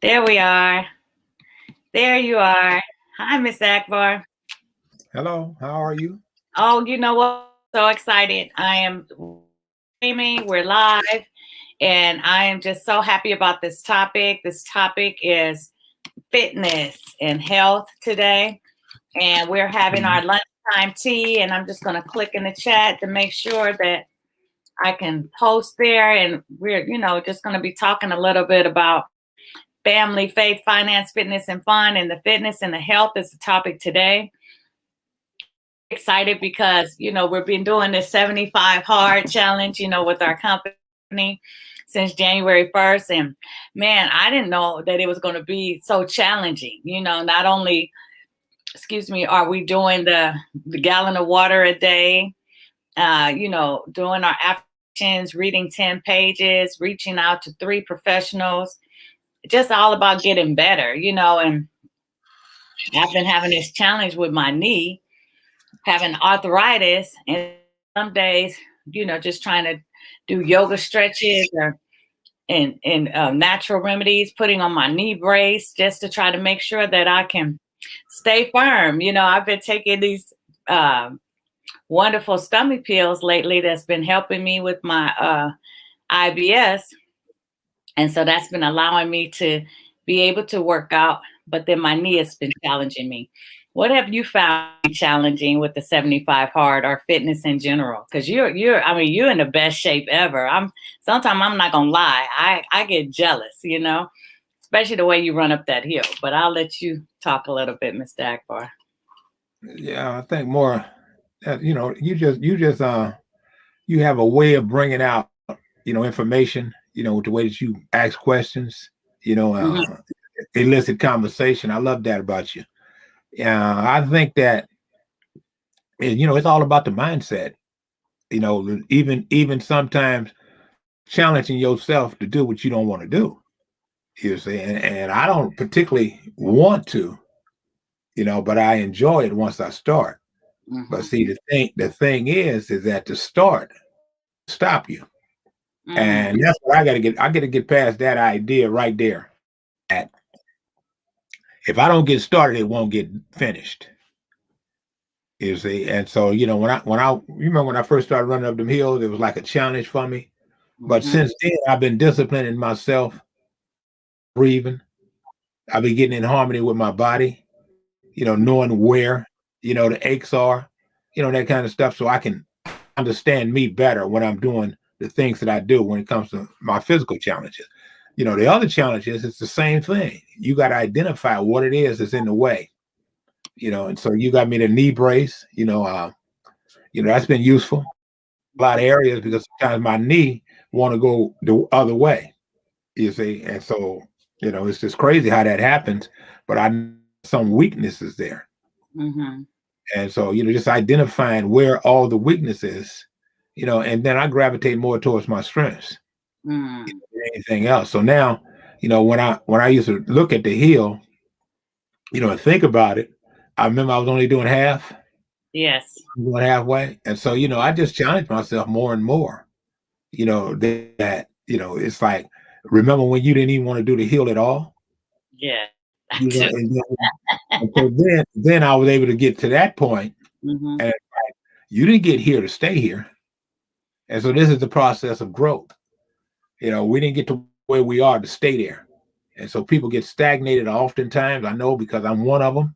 There we are. There you are. Hi, Miss Akbar. Hello, how are you? Oh, you know what? So excited. I am streaming. We're live. And I am just so happy about this topic. This topic is fitness and health today. And we're having Mhm. our lunchtime tea. And I'm just going to click in the chat to make sure that I can post there. And we're, just going to be talking a little bit about family, faith, finance, fitness, and fun. And the fitness and the health is the topic today. Excited because we've been doing this 75 hard challenge with our company since January 1st, and man, I didn't know that it was going to be so challenging. Not only, excuse me, are we doing the gallon of water a day, doing our affirmations, reading 10 pages, reaching out to 3 professionals, just all about getting better. And I've been having this challenge with my knee, having arthritis, and some days, just trying to do yoga stretches or and natural remedies, putting on my knee brace just to try to make sure that I can stay firm. I've been taking these uh, wonderful stomach pills lately that's been helping me with my IBS, and so that's been allowing me to be able to work out. But then my knee has been challenging me. What have you found challenging with the 75 hard or fitness in general? Because you're in the best shape ever. Sometimes I'm not gonna lie, I get jealous, especially the way you run up that hill. But I'll let you talk a little bit, Mr. Akbar. Yeah, I think more that you have a way of bringing out information, with the way that you ask questions, you know, Hmm. uh, elicit conversation. I love that about you. I think that it's all about the mindset. Even sometimes challenging yourself to do what you don't want to do. You see, and I don't particularly want to, but I enjoy it once I start. But Hmm. see, the thing is that to start stop you, Mm. and that's what I got to get. I got to get past that idea right there. That if I don't get started, it won't get finished. You see, and so when I remember when I first started running up them hills, it was like a challenge for me. But Hmm. since then, I've been disciplining myself, breathing. I've been getting in harmony with my body. Knowing where the aches are, that kind of stuff, so I can understand me better when I'm doing the things that I do when it comes to my physical challenges. The other challenges, it's the same thing. You got to identify what it is that's in the way. And so you got me the knee brace. That's been useful a lot of areas because sometimes my knee want to go the other way. You see, and so it's just crazy how that happens. But I know some weaknesses there, Hmm. and so just identifying where all the weaknesses, and then I gravitate more towards my strengths Mm. than anything else. So now, when I used to look at the heel, and think about it, I remember I was only doing half, Yes. going halfway, and so I just challenged myself more and more. That it's like, remember when you didn't even want to do the heel at all? Yeah. I You know, do. and so then I was able to get to that point, Hmm. and you didn't get here to stay here, and so this is the process of growth. We didn't get to where we are to stay there. And so people get stagnated oftentimes. I know because I'm one of them,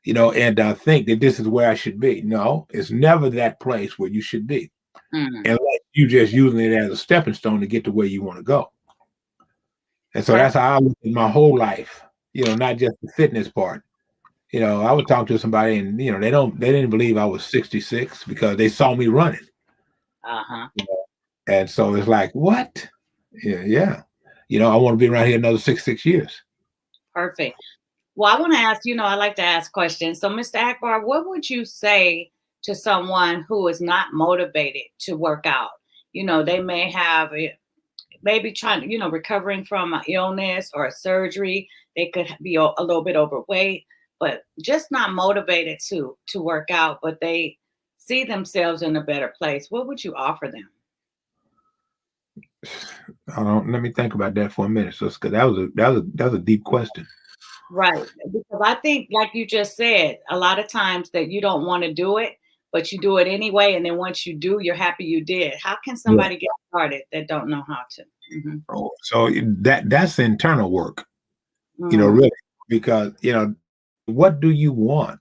and I think that this is where I should be. No, it's never that place where you should be. Mm. Unless you just using it as a stepping stone to get to where you want to go. And so that's Perfect. how I look at my whole life, not just the fitness part. I would talk to somebody and they didn't believe I was 66 because they saw me running. Uh-huh. And so it's like, what? Yeah, yeah. I want to be around here another 6 years. Perfect. Well, I want to ask, I like to ask questions. So, Mr. Akbar, what would you say to someone who is not motivated to work out? They may have, maybe trying, recovering from an illness or a surgery. They could be a little bit overweight, but just not motivated to work out, but they see themselves in a better place. What would you offer them? I don't. Let me think about that for a minute. So, because that was a deep question. Right. Because I think, like you just said, a lot of times that you don't want to do it, but you do it anyway. And then once you do, you're happy you did. How can Yeah. somebody get started that don't know how to? Hmm. Oh, so that's internal work. Mm, Really, because what do you want?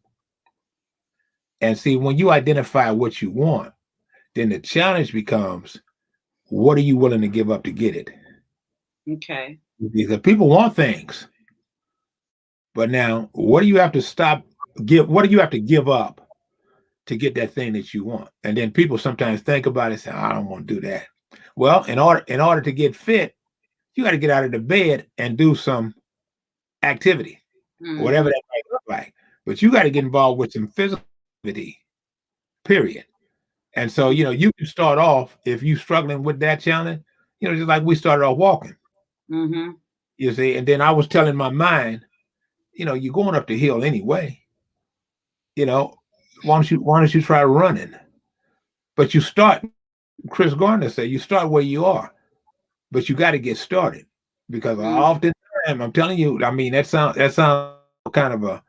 And see, when you identify what you want, then the challenge becomes, what are you willing to give up to get it? okay. Because people want things, but now what do you have to what do you have to give up to get that thing that you want? And then people sometimes think about it and say, I don't want to do that. Well, in order to get fit, you got to get out of the bed and do some activity, whatever Hmm. that might look like. But you got to get involved with some physical activity, period. And so, you can start off, if you're struggling with that challenge, just like we started off walking, Hmm. you see. And then I was telling my mind, you're going up the hill anyway, you know, why don't you try running? But you start, Chris Gardner said, you start where you are, but you got to get started. Because Hmm. often I'm telling you, I mean, that sounds kind of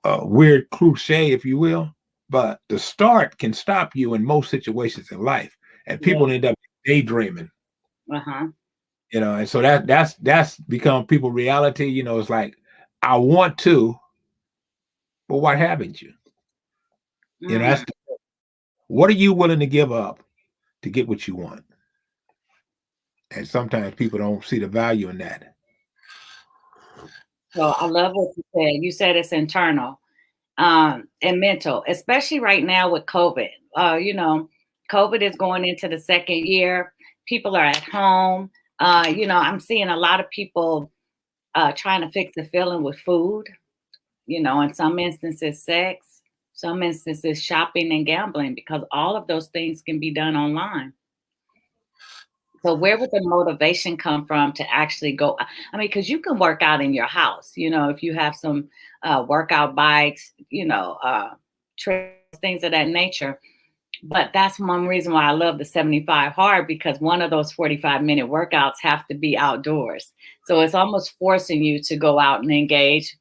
a weird cliche, if you will, but the start can stop you in most situations in life, and Yeah. people end up daydreaming. Uh-huh. And so that's become people reality. It's like, I want to, but why haven't you? Mm. That's what are you willing to give up to get what you want? And sometimes people don't see the value in that. So I love what you said. You said it's internal, and mental, especially right now with COVID. COVID is going into the second year. People are at home. I'm seeing a lot of people trying to fix the feeling with food, in some instances, sex, some instances, shopping and gambling, because all of those things can be done online. So where would the motivation come from to actually go? I mean, because you can work out in your house, if you have some workout bikes, trails, things of that nature. But that's one reason why I love the 75 hard, because one of those 45-minute workouts have to be outdoors. So it's almost forcing you to go out and engage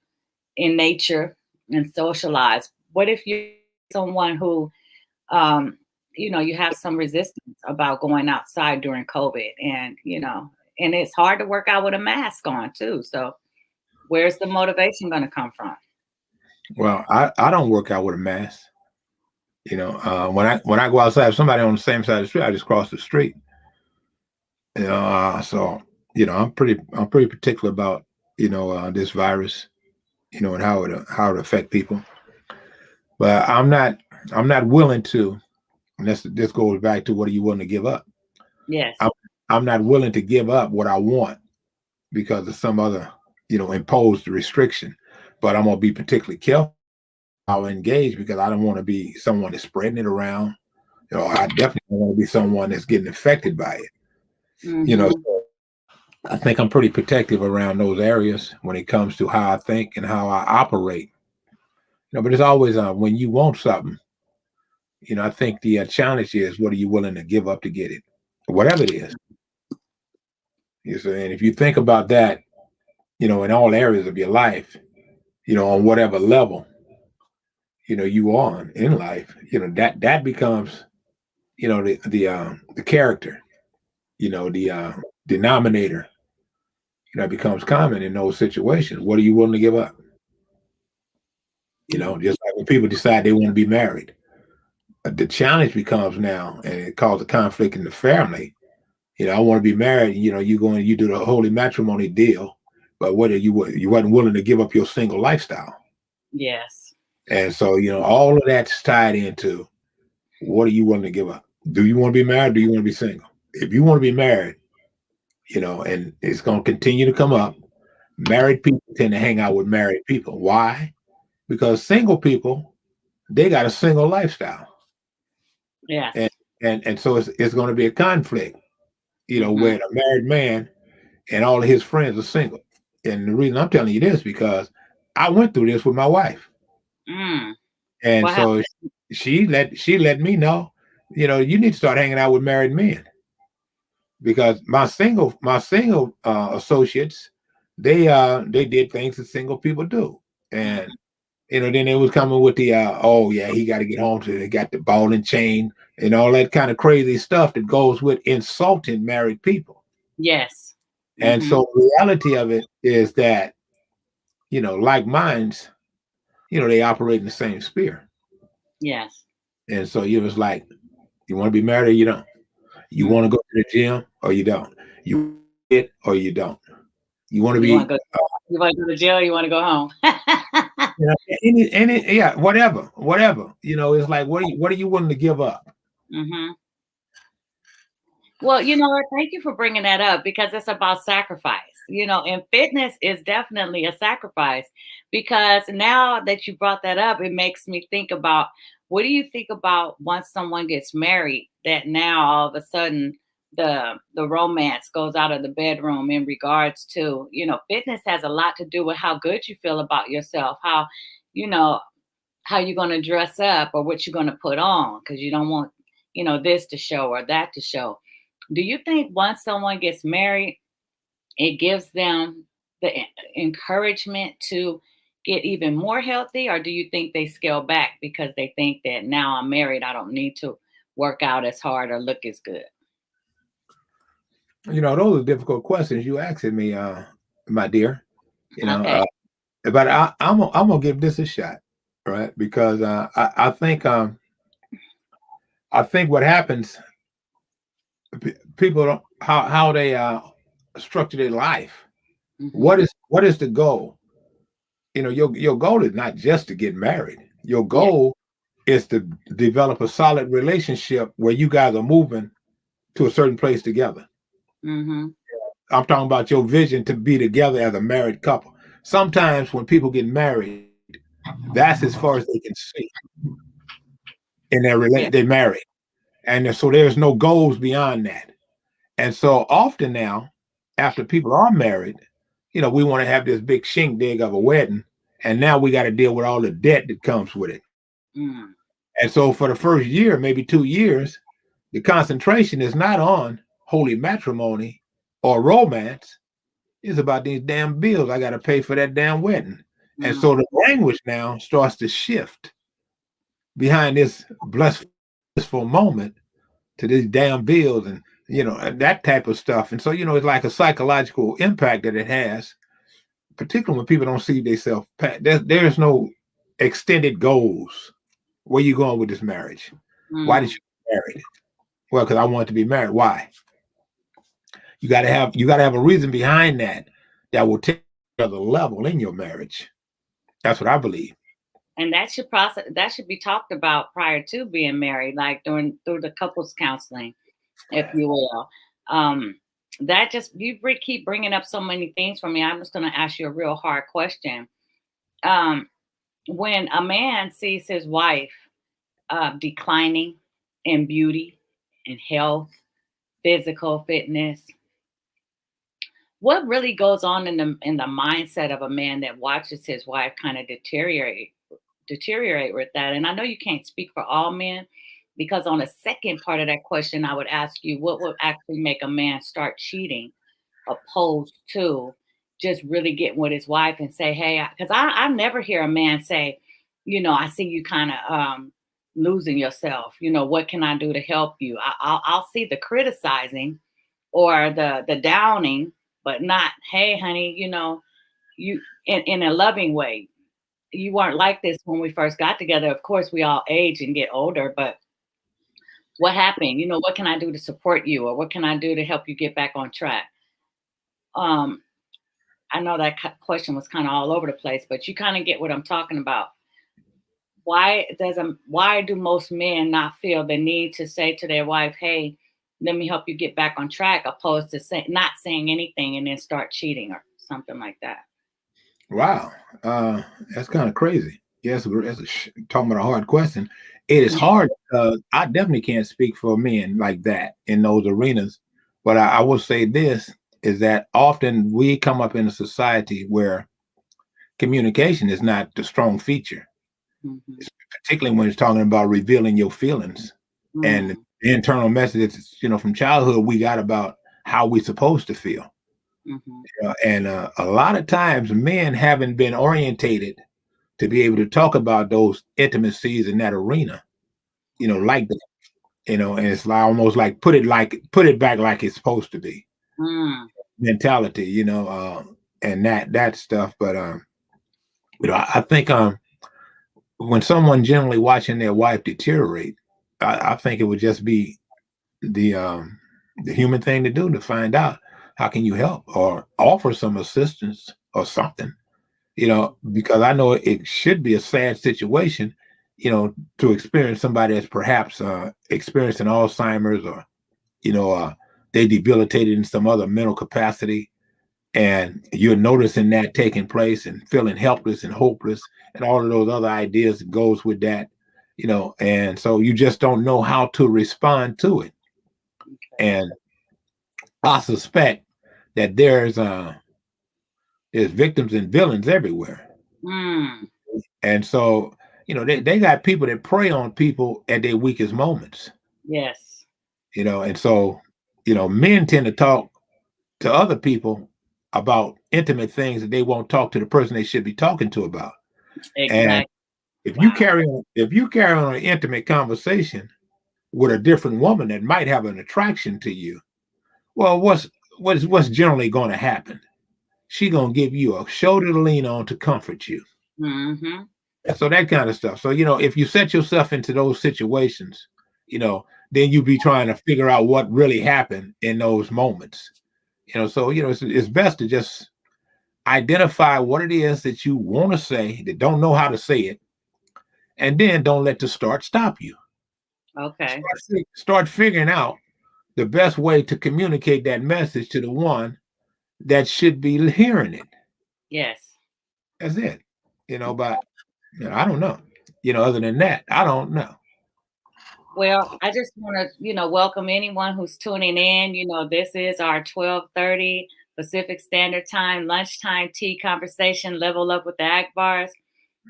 in nature and socialize. What if you're someone who um, you have some resistance about going outside during COVID, and it's hard to work out with a mask on too. So where's the motivation going to come from? Well, I don't work out with a mask. When I go outside, if somebody on the same side of the street, I just cross the street. So I'm pretty particular about this virus, and how it affect people. But I'm not willing to. And this goes back to, what are you willing to give up? Yes. I'm I'm not willing to give up what I want because of some other imposed restriction. But I'm gonna be particularly careful how I engage, because I don't want to be someone that's spreading it around. I definitely don't want to be someone that's getting affected by it. Hmm. So I think I'm pretty protective around those areas when it comes to how I think and how I operate. But it's always, when you want something. I think the challenge is, what are you willing to give up to get it, whatever it is. And if you think about that, in all areas of your life, on whatever level, you on in life, that becomes, the character, the denominator, becomes common in those situations. What are you willing to give up? Just like when people decide they want to be married, the challenge becomes now, and it causes a conflict in the family. I want to be married. You do the holy matrimony deal, but what are you wasn't willing to give up your single lifestyle. Yes. And so, all of that's tied into, what are you willing to give up? Do you want to be married? Do you want to be single? If you want to be married, and it's going to continue to come up, married people tend to hang out with married people. Why? Because single people, they got a single lifestyle. And Yes. and so it's going to be a conflict, Hmm. where a married man and all of his friends are single. And the reason I'm telling you this, because I went through this with my wife. Mm. And What so happened? she let me know, you need to start hanging out with married men. because my single associates, they did things that single people do. And then they was coming with the oh yeah, he got to get home to, they got the ball and chain and all that kind of crazy stuff that goes with insulting married people. Yes. And Mm-hmm. so the reality of it is that, like minds, they operate in the same sphere. Yes. And so you was like, you want to be married or you don't. You want to Mm-hmm. go to the gym or you don't. You it or you don't. You want to You want be to go? You want to go to jail? You want to go home? any yeah, whatever. It's like what are you willing to give up? Mm-hmm. Well, you know what? Thank you for bringing that up because it's about sacrifice. And fitness is definitely a sacrifice because now that you brought that up, it makes me think about what do you think about once someone gets married that now all of a sudden the romance goes out of the bedroom in regards to, fitness has a lot to do with how good you feel about yourself, you know, how you're going to dress up or what you're going to put on because you don't want, this to show or that to show. Do you think once someone gets married, it gives them the encouragement to get even more healthy? Or do you think they scale back because they think that now I'm married, I don't need to work out as hard or look as good? Those are difficult questions you asking me, my dear. You know, Okay. uh, but I'm gonna give this a shot, right? Because I think what happens, people don't how they structure their life. Hmm. What is the goal? Your goal is not just to get married. Your Yeah. goal is to develop a solid relationship where you guys are moving to a certain place together. Hmm. I'm talking about your vision to be together as a married couple. Sometimes when people get married, that's as far as they can see in Yeah. they married. And so there's no goals beyond that. And so often now, after people are married, we want to have this big shindig of a wedding. And now we got to deal with all the debt that comes with it. Mm. And so for the first year, maybe 2 years, the concentration is not on holy matrimony or romance. It's about these damn bills. I got to pay for that damn wedding. And so the Mm. language now starts to shift behind this blissful moment to these damn bills and that type of stuff. And so, it's like a psychological impact that it has, particularly when people don't see themselves. There's no extended goals. Where you going with this marriage? Why did Mm. you get married? Well, because I wanted to be married. Why? You got to have a reason behind that will take you to the level in your marriage. That's what I believe. And that should be talked about prior to being married, like through the couples counseling, if you will. Um, that just keep bringing up so many things for me. I'm just going to ask you a real hard question. Um, when a man sees his wife declining in beauty and health, physical fitness, what really goes on in the mindset of a man that watches his wife kind of deteriorate with that? And I know you can't speak for all men, because on the second part of that question, I would ask you what would actually make a man start cheating opposed to just really getting with his wife and say, hey, because I never hear a man say, I see you kind of losing yourself. What can I do to help you? I'll see the criticizing or the downing, but not, hey, honey, you in a loving way. You weren't like this when we first got together. Of course, we all age and get older, but what happened? What can I do to support you, or what can I do to help you get back on track? Um, I know that question was kind of all over the place, but you kind of get what I'm talking about. Why do most men not feel the need to say to their wife, "Hey, let me help you get back on track," opposed to not saying anything and then start cheating or something like that? Wow, that's kind of crazy. Yes, talking about a hard question. It is hard. I definitely can't speak for men like that in those arenas, but I will say this is that often we come up in a society where communication is not the strong feature, Mhm. particularly when it's talking about revealing your feelings and Mm. the internal messages. From childhood we got about how we're supposed to feel. Mhm. And a lot of times men haven't been orientated to be able to talk about those intimacies in that arena, Okay. like that, and it's like almost like put it back like it's supposed to be Mm. mentality, and that stuff. But I think when someone generally watching their wife deteriorate, I think it would just be the um the human thing to do to find out how can you help or offer some assistance or something, because I know it should be a sad situation, to experience somebody that's perhaps experiencing Alzheimer's, or they debilitated in some other mental capacity, and you're noticing that taking place and feeling helpless and hopeless and all of those other ideas that goes with that, and so you just don't know how to respond to it. Okay. And I suspect that there's victims and villains everywhere. Mm. And so, they got people that prey on people at their weakest moments, Yes. and so, men tend to talk to other people about intimate things that they won't talk to the person they should be talking to about. And Exactly. if you Wow. carry on, if you carry on an intimate conversation with a different woman that might have an attraction to you, well, what's generally going to happen? She gonna give you a shoulder to lean on to comfort you. Mhm. So that kind of stuff. So, if you set yourself into those situations, then you be trying to figure out what really happened in those moments. So, it's best to just identify what it is that you want to say, that don't know how to say it, and then don't let the start stop you. Okay. Start figuring out the best way to communicate that message to the one that should be hearing it. Yes. That's it. But I don't know. Other than that, I don't know. Well, I just want to, welcome anyone who's tuning in. This is our 12:30 Pacific Standard Time lunchtime tea conversation. Level up with the Akbars.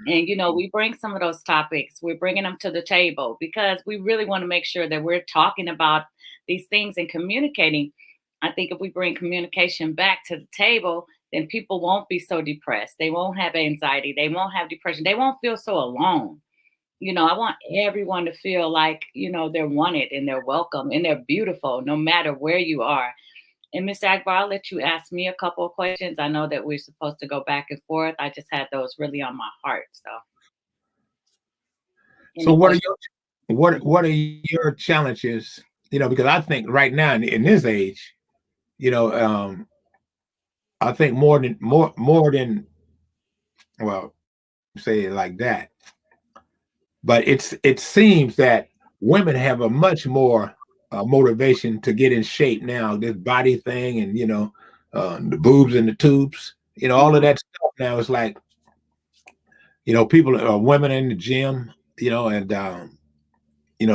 And we bring some of those topics. We're bringing them to the table because we really want to make sure that we're talking about these things and communicating. I think if we bring communication back to the table, then people won't be so depressed. They won't have anxiety. They won't have depression. They won't feel so alone. I want everyone to feel like, they're wanted and they're welcome and they're beautiful no matter where you are. And Miss Akbar, I'll let you ask me a couple of questions. I know that we're supposed to go back and forth. I just had those really on my heart. So, So any what are questions? your what are your challenges? Because I think right now in this age, you know, um, I think more than well, say it like that, but it seems that women have a much more motivation to get in shape now. This body thing, and the boobs and the tubes, all of Mhm. that stuff now. It's like, people are women in the gym, and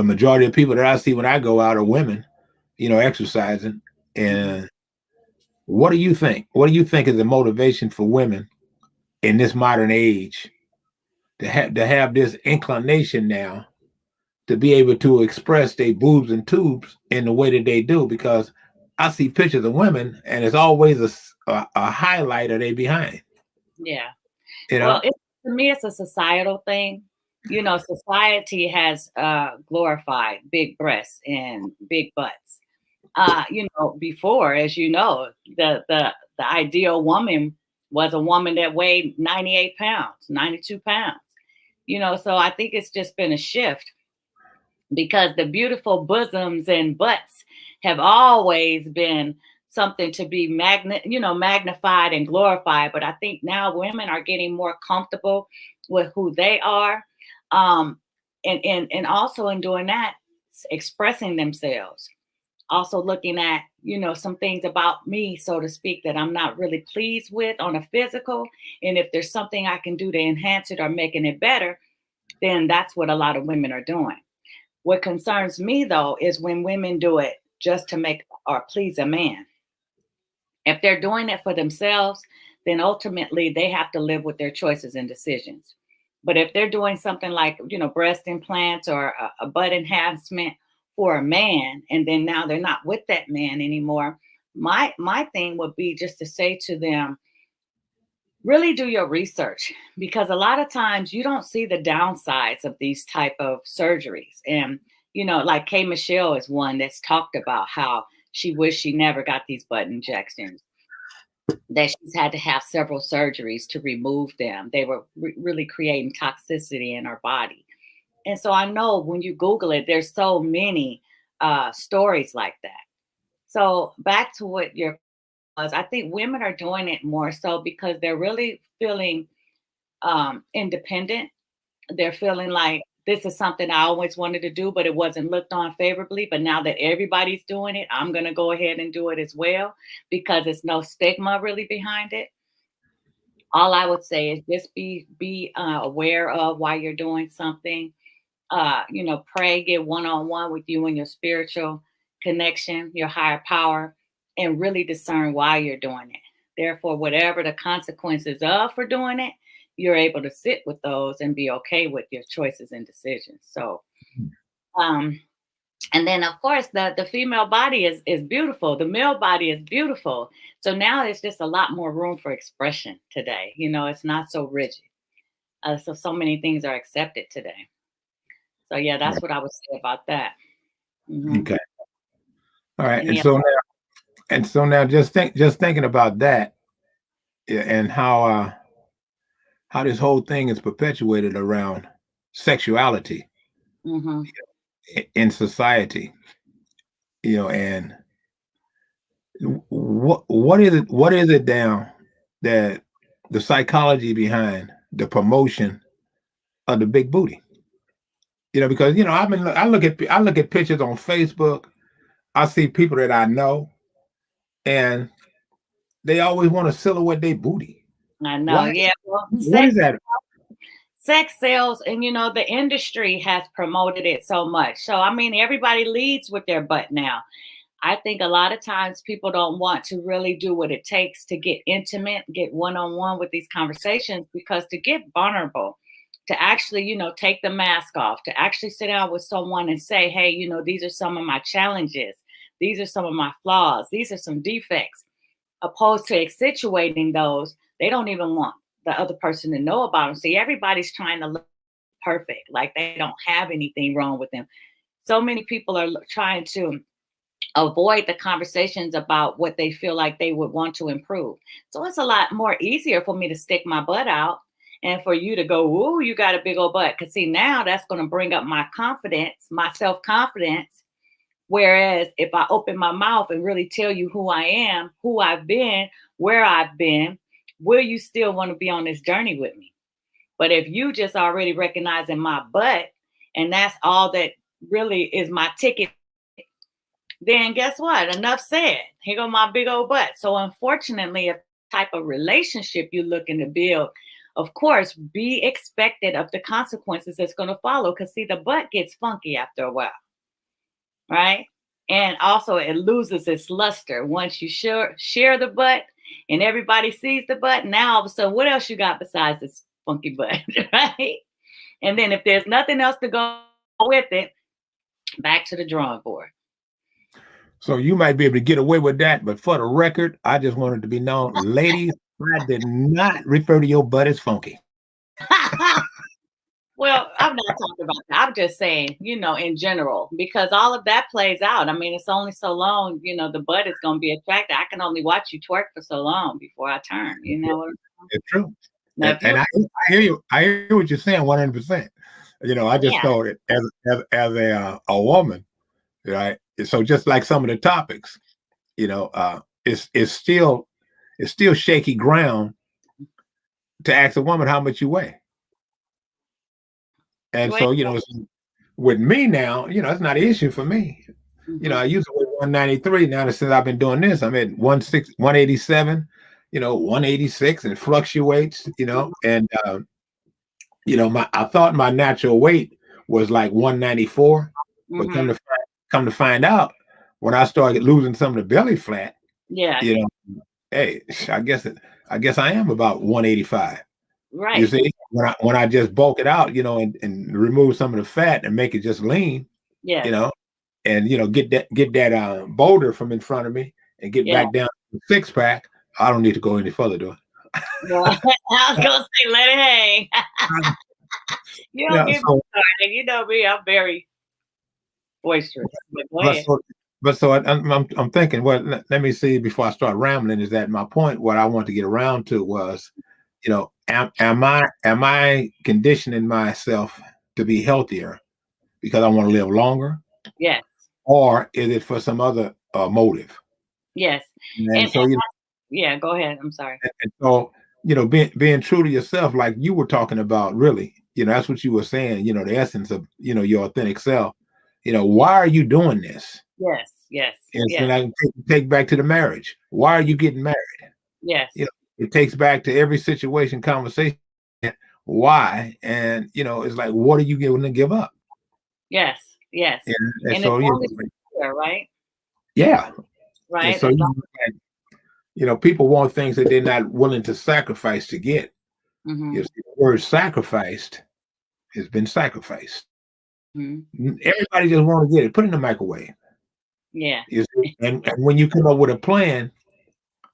majority of people that I see when I go out are women, exercising. Mhm. And what do you think? What do you think is the motivation for women in this modern age to have this inclination now to be able to express their boobs and tubes in the way that they do? Because I see pictures of women, and it's always a highlight of they behind. Yeah. You Well, know, to me, it's a societal thing. Society has glorified big breasts and big butts. Before, as you know, the ideal woman was a woman that weighed 98 pounds, 92 pounds. So I think it's just been a shift because the beautiful bosoms and butts have always been something to be magnified and glorified. But I think now women are getting more comfortable with who they are, um, and also in doing that, expressing themselves. Also looking at some things about me, so to speak, that I'm not really pleased with on a physical, and if there's something I can do to enhance it or making it better, then that's what a lot of women are doing. What concerns me though is when women do it just to make or please a man. If they're doing it for themselves, then ultimately they have to live with their choices and decisions. But if they're doing something like, breast implants or a butt enhancement for a man, and then now they're not with that man anymore, my thing would be just to say to them, really do your research, because a lot of times you don't see the downsides of these type of surgeries. And like Kay Michelle is one that's talked about how she wished she never got these butt injections, that she's had to have several surgeries to remove them. They were really creating toxicity in her body. And so I know when you Google it, there's so many stories like that. So back to what your was, I think women are doing it more so because they're really feeling independent. They're feeling like this is something I always wanted to do, but it wasn't looked on favorably. But now that everybody's doing it, I'm going to go ahead and do it as well, because there's no stigma really behind it. All I would say is just be aware of why you're doing something. Pray, get one-on-one with you and your spiritual connection, your higher power, and really discern why you're doing it. Therefore, whatever the consequences of for doing it, you're able to sit with those and be okay with your choices and decisions. So, um, and then of course the female body is beautiful. The male body is beautiful. So now it's just a lot more room for expression today. It's not so rigid. So many things are accepted today. So yeah, that's Right. what I would say about that. Mhm. Okay. All right. Any And so now just thinking about that, yeah, and how this whole thing is perpetuated around sexuality Mhm. in society, and what is it now that the psychology behind the promotion of the big booty? Because I look at pictures on Facebook. I see people that I know, and they always want to silhouette their booty. I know, Why? yeah. Well, What is that? sex sells, and the industry has promoted it so much. So I mean, everybody leads with their butt now. I think a lot of times people don't want to really do what it takes to get intimate, get one-on-one with these conversations, because to get vulnerable, to actually, take the mask off, to actually sit down with someone and say, hey, these are some of my challenges. These are some of my flaws. These are some defects. Opposed to accentuating those, they don't even want the other person to know about them. See, everybody's trying to look perfect, like they don't have anything wrong with them. So many people are trying to avoid the conversations about what they feel like they would want to improve. So it's a lot more easier for me to stick my butt out and for you to go, "Ooh, you got a big old butt." Because see, now that's going to bring up my confidence, my self confidence. Whereas if I open my mouth and really tell you who I am, who I've been, where I've been, will you still want to be on this journey with me? But if you just already recognizing my butt and that's all that really is my ticket, then guess what? Enough said. Here go my big old butt. So unfortunately, if type of relationship you're looking to build, of course, be expected of the consequences that's going to follow. Because see, the butt gets funky after a while, right? And also, it loses its luster once you share the butt and everybody sees the butt. Now, all of a sudden, what else you got besides this funky butt, right? And then if there's nothing else to go with it, back to the drawing board. So you might be able to get away with that, but for the record, I just wanted to be known, ladies, I did not refer to your butt as funky. Well, I'm not talking about that. I'm just saying, in general, because all of that plays out. I mean, it's only so long, the butt is going to be attracted. I can only watch you twerk for so long before I turn, you know what I'm saying? It's true. Now, And, if you, and I hear you. I hear what you're saying 100%. I just yeah, thought it as a woman, right? So just like some of the topics, it's still shaky ground to ask a woman how much you weigh. And wait, so, with me now, it's not an issue for me. mhm, I used to weigh 193. Now that since I've been doing this, I'm at 187, 186, and fluctuates, and I thought my natural weight was like 194, but come mhm, to find out, when I started losing some of the belly fat, yeah, you know, hey, I guess I am about 185. You right, see, when I just bulk it out, and remove some of the fat and make it just lean, you yes, know, and get that boulder from in front of me, and get Yeah. back down to 6 pack, I don't need to go any further, do Well, I was gonna say let it hang. I? You don't Yeah, get me so started. You know me, I'm very boisterous. But go but ahead. so I'm thinking, well, let me see before I start rambling. Is that my point? What I want to get around to was, am I conditioning myself to be healthier because I want to live longer, Yes, or is it for some other motive? yes. And And so yeah, go ahead. I'm sorry. and so being true to yourself, like you were talking about, really, that's what you were saying. The essence of your authentic self. Why are you doing this? Yes, yes, And so yes, I can take back to the marriage. Why are you getting married? yes, It takes back to every situation, conversation. Why? And it's like, what are you going to give up? yes, yes. And And as so long as you're clear, right? yeah. And Right? so As long people want things that they're not willing to sacrifice to get. hmm The word sacrificed has been sacrificed. hmm Everybody just want to get it. Put it in the microwave. Yeah. You see? And when you come up with a plan,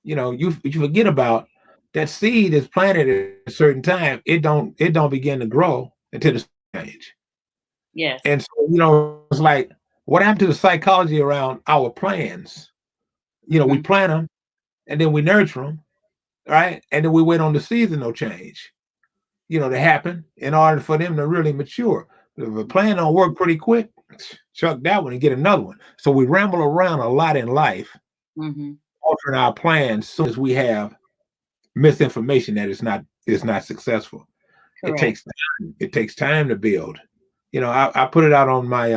you forget about that seed is planted at a certain time. It don't begin to grow until the change. Yes. And so, it's like, what happened to the psychology around our plans? We hmm plant them and then we nurture them, right? And then we wait on the seasonal change, to happen in order for them to really mature. If a plan don't work pretty quick, chuck that one and get another one. So we ramble around a lot in life, hmm altering our plans as soon as we have misinformation that is not successful. It Correct. takes time. It takes time to build. I put it out on my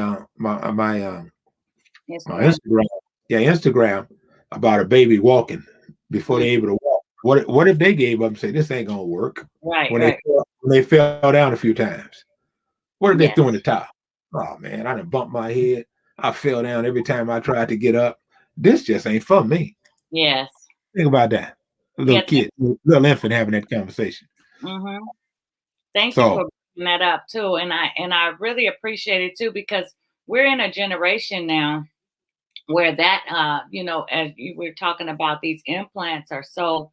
Instagram. Instagram. Yeah, Instagram, about a baby walking before Mm. they're able to walk. What if they gave up and say this ain't gonna work Right, when they right. when they fell down a few times? What if they threw in Yes. the towel? Oh man, I done bumped my head. I fell down every time I tried to get up. This just ain't for me. Yes. Think about that. A little Yeah. kid, little infant having that conversation. hmm Thank you So for bringing that up too. And I really appreciate it too because we're in a generation now where that as you were talking about, these implants are so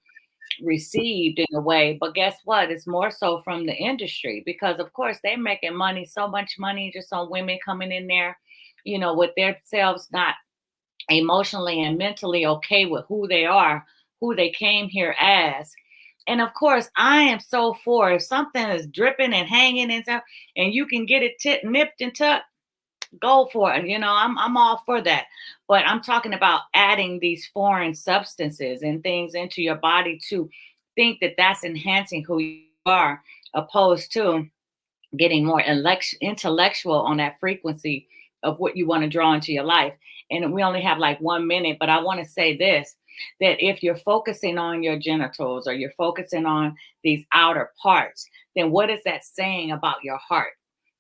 received in a way, but guess what, it's more so from the industry because of course they're making money, so much money just on women coming in there, with their selves not emotionally and mentally okay with who they are, who they came here as. And of course, I am so for if something is dripping and hanging and stuff, and you can get it nipped and tucked, go for it. I'm all for that. But I'm talking about adding these foreign substances and things into your body to think that that's enhancing who you are, opposed to getting more intellectual on that frequency of what you want to draw into your life. And we only have like 1 minute, but I want to say this, that if you're focusing on your genitals or you're focusing on these outer parts, then what is that saying about your heart?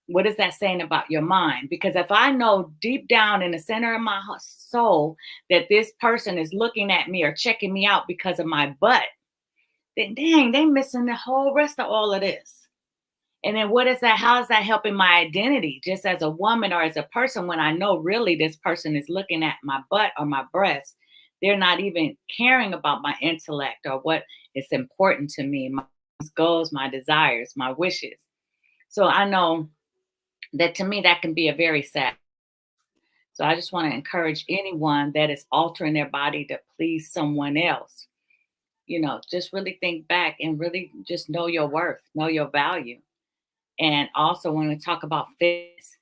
What is that saying about your mind? Because if I know deep down in the center of my soul that this person is looking at me or checking me out because of my butt, then dang, they missing the whole rest of all of this. And then what is that? How is that helping my identity just as a woman or as a person when I know really this person is looking at my butt or my breast? They're not even caring about my intellect or what is important to me, my goals, my desires, my wishes. So I know that to me, that can be a very sad. So I just want to encourage anyone that is altering their body to please someone else, just really think back and really just know your worth, know your value. And also when we talk about fitness,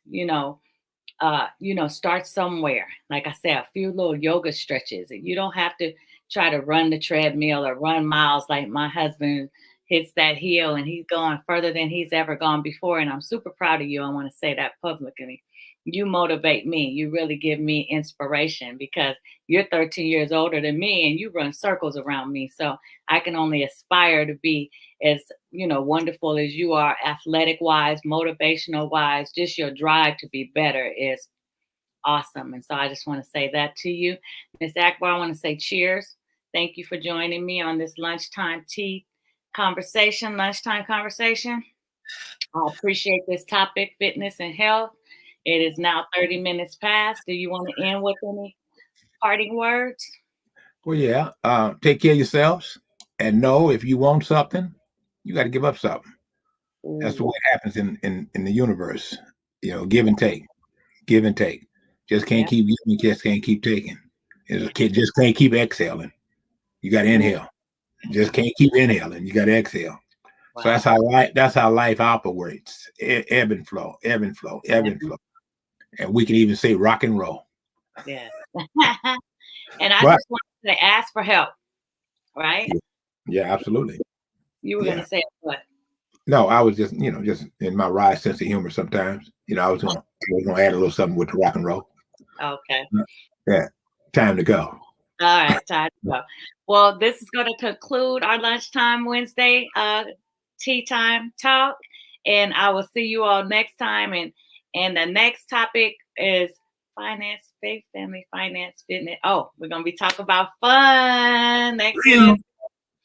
start somewhere. Like I said, a few little yoga stretches. And you don't have to try to run the treadmill or run miles like my husband hits that hill and he's going further than he's ever gone before. And I'm super proud of you. I want to say that publicly. You motivate me. You really give me inspiration because you're 13 years older than me and you run circles around me. So I can only aspire to be as wonderful as you are, athletic wise, motivational wise. Just your drive to be better is awesome. And so I just want to say that to you. Miss Akbar, I want to say cheers. Thank you for joining me on this lunchtime conversation. I appreciate this topic, fitness and health. It is now 30 minutes past. Do you want to end with any parting words? Well, yeah. Take care of yourselves, and know if you want something, you got to give up something. That's the Ooh, way it happens in the universe. Give and take, give and take. Just can't yeah. keep giving, just can't keep taking. As a kid, just can't keep exhaling. You got to Ooh, inhale. Just can't keep inhaling. You got to exhale. So wow. that's how life operates. Ebb and flow, ebb and flow, ebb and Mhm. flow. And we can even say rock and roll. Yeah. And I But just want to say, ask for help, right? yeah, yeah, absolutely. You were Yeah. gonna say what? No, I was just in my wry sense of humor sometimes. I was gonna add a little something with the rock and roll. Okay. Yeah. Time to go. All right, time to go. Well, this is going to conclude our lunchtime Wednesday tea time talk, and I will see you all next time. And the next topic is finance, faith, family, finance, fitness. Oh, we're gonna be talking about fun next Real. Wednesday.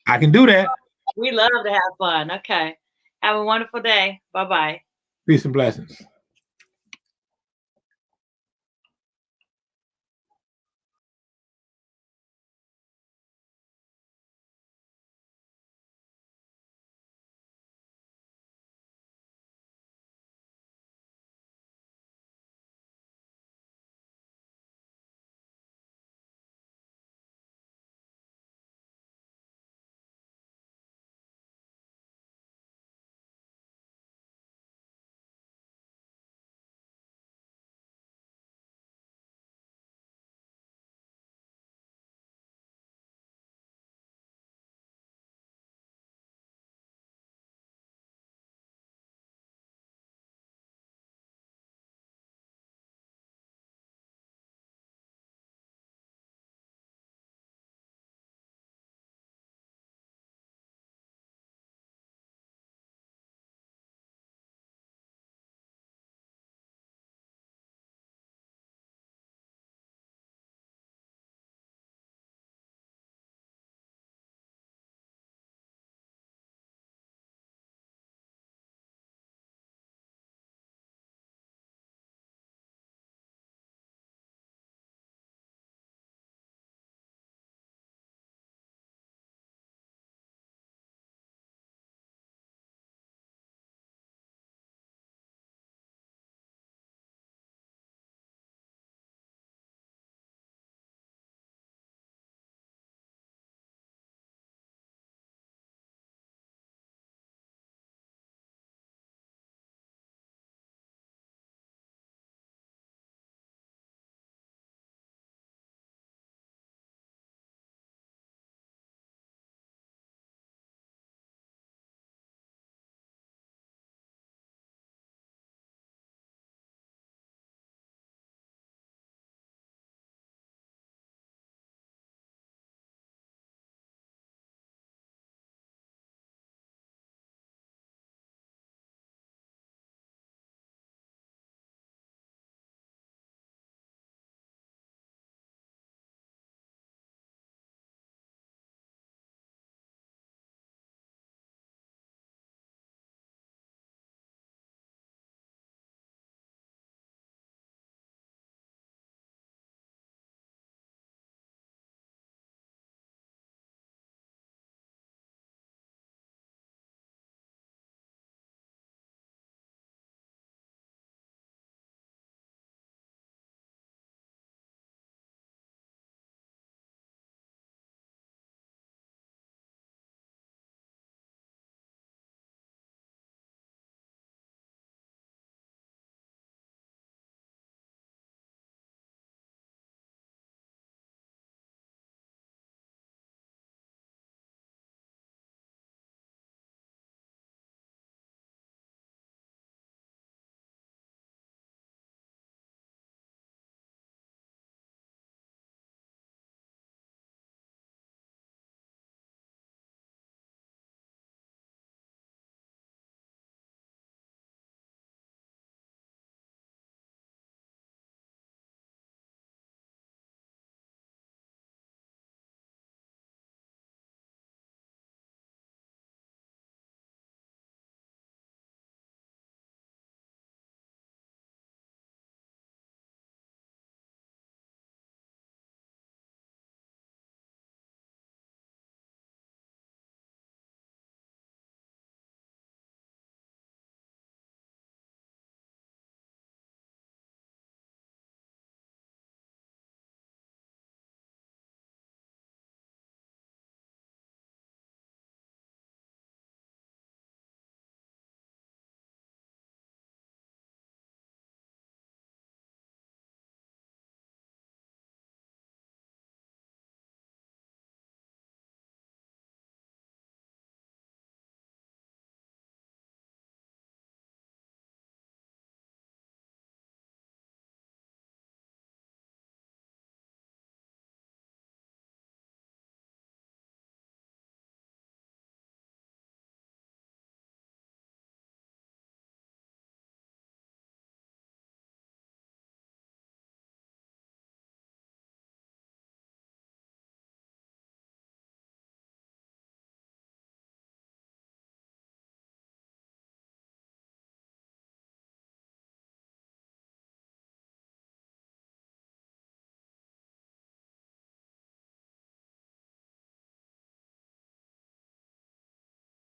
I can do that. We love to have fun. Okay. Have a wonderful day. Bye bye. Peace and blessings.